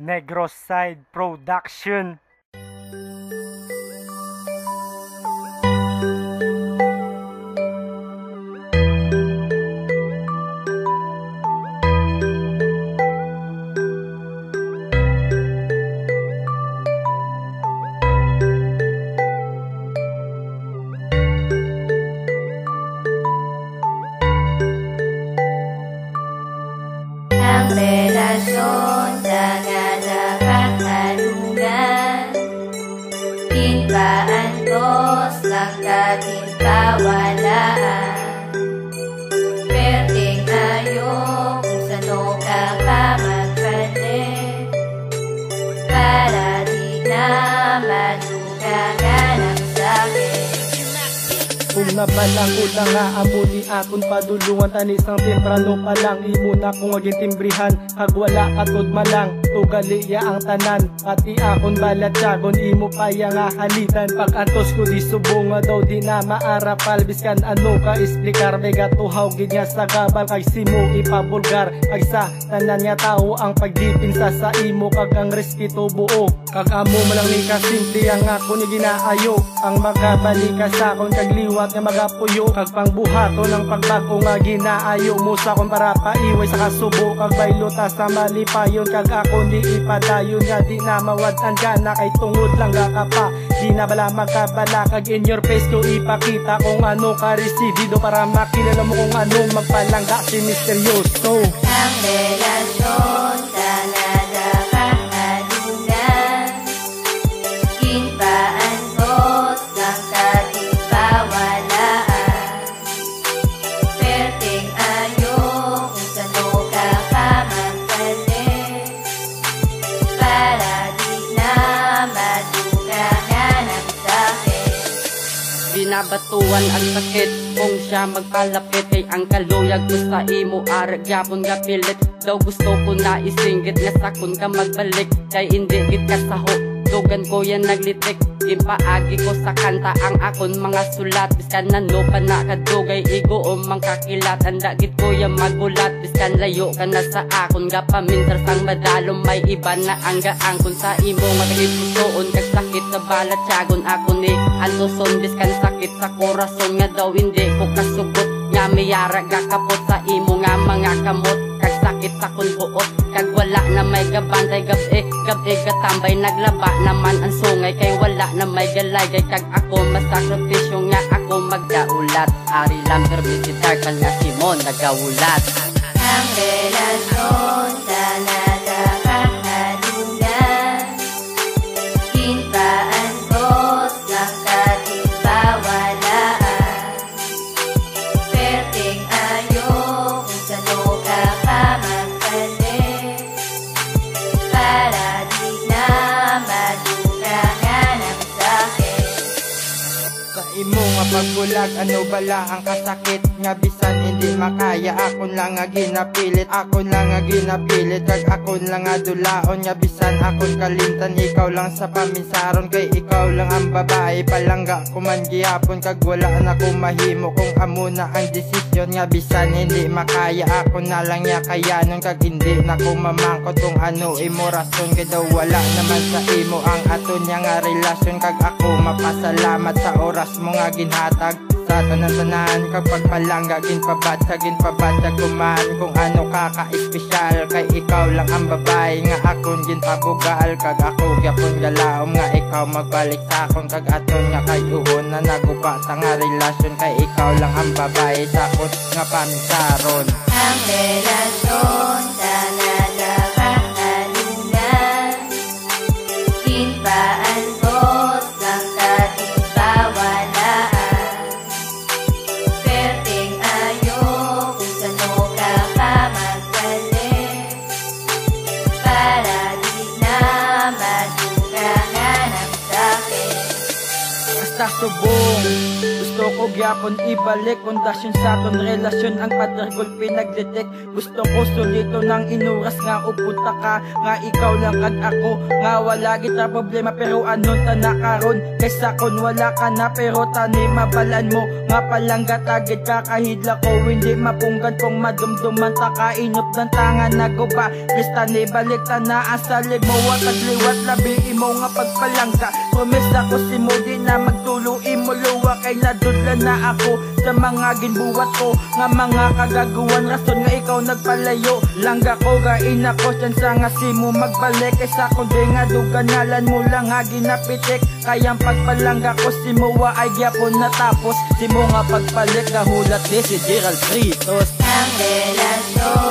Negroside Production. Ang relasyon jangan dapat halungan, timpaan kos langka timpawalaan. Perting ayo kung sano ka pa magpalit, para di na madugangan ang sakit. Kung nabalang ko lang nga amuti akon padulungan tanis ng temprano pa lang imo na kung aging timbrihan kag wala katod malang tugaliya ang tanan pati akon balatyagon imo paya nga halitan pag antos ko di subong nga daw di na maarapal biskan ano ka explicar mega tuhaw gid nga sa gabal kay simo ipabulgar kag sa tanan nga tao ang pagdipinsa sa imo kag ang respeto buo kag amo malang ni ka simple ang ako ni ginaayo ang magabalik ka sa akon kag liwat nga magapuyo kag pangbuhato ng pagbago nga ginaayo mo sa kon para paiway sa kasubo kag baylota sa malipayon kag ako di ipadayon nga di na mawad-an ka na kay tungod lang ka pa di na bala magkabala kag in your face ko ipakita kung ano ka residido para makilala mo kung ano magpalangga si misteryoso. Ang relasyon sana dapat halungan, timpaan kos langka timpawalaan. Perting ayo kung sano ka pa magpalit, para di na madugangan ang sakit. Binabatuan ang sakit kung siya magpalapit kay ang kaluyag ko sa imo arag yapon nga pilit daw gusto ko na isinggit nga sakon ka magbalik kay hindi git kasaho dugan ko yan naglitik impaagi ko sa kanta ang akon mga sulat biskan nano pa na kadugay igo o mangkakilat anda git ko yan magulat biskan layo ka na sa akon nga pamintar sang madalom may iba na ang gaangkon sa imo nga kagipusoon kag sakit sa balatyagon ako ni antoson biskan sakit sa korason nga daw hindi ko kasugot nga mayara gakapot sa imo nga mga kamot kag sakit sa kun buot kag wala na may gabantay gabi katambay naglaba naman ang sungay kay wala na may galayay kag ako masakripisyo nga ako magdaulat ari lang verbisitar kan nga Simon nagawulat. Ang relasyon sana dapat halungan, timpaan kos langka timpawalaan. Perting ayo kung sano ka pa magpalit, para di na madugangan ang sakit. Kaimo nga pagbulag ano bala ang kasakit nga bisan hindi makaya akon lang nga ginapilit kag akon lang nga dulaon nga bisan akon kalimtan ikaw lang sa paminsaron kay ikaw lang ang babae palangga ko man gihapon kag wala na ko mahimo kung amo na ang desisyon nga bisan hindi makaya akon na lang ya kayanon kag hindi na ko mamangkot kung ano imo rason kay daw wala naman sa imo ang aton nya nga relasyon kag ako mapasalamat sa oras mo nga ginhatag sa tanan-tanan kapag palangga ginpabatsag kuman kung ano kaka-espesyal kay ikaw lang ang babae nga akon ginpabugal kag ako gyapon galaom nga ikaw magbalik sa akon kag aton nga kay uhon na naguba sa nga relasyon kay ikaw lang ang babae sa akon nga paminsaron. Ang relasyon sana dapat halungan, timpaan kos langka timpawalaan. Perting ayo kung sano ka pa magpalit, para di na madugangan ang sakit. Basta subong gusto ko gyapon ibalik pundasyon sa aton relasyon ang patergol pinagdetek. Gusto ko sulito ng inuras nga upunta ka nga ikaw lang kag ako nga wala kita problema pero anon ta na karon kaysa kon wala ka na pero tani mabalan mo nga palangga tagid ka kahidla ko hindi mapunggan kung madumduman ta kainop ng tangan na guba lista ni balik ta na asa limo at liwat labi imo nga pagpalangga promise ako si mo di na magtulo imo luwa kay nadudla na ako sa mga ginbuwat ko nga mga kagaguan rason nga ikaw nagpalayo langga ko gain ako dyan sa nga si mo magbalik kaysa ko di nga duganalan mo lang nga ginapitik kayang pagpalangga ko si mo wa ay gyapon natapos si mo nga pagpalik kahulat ni si Gerald Fritos ang relasyon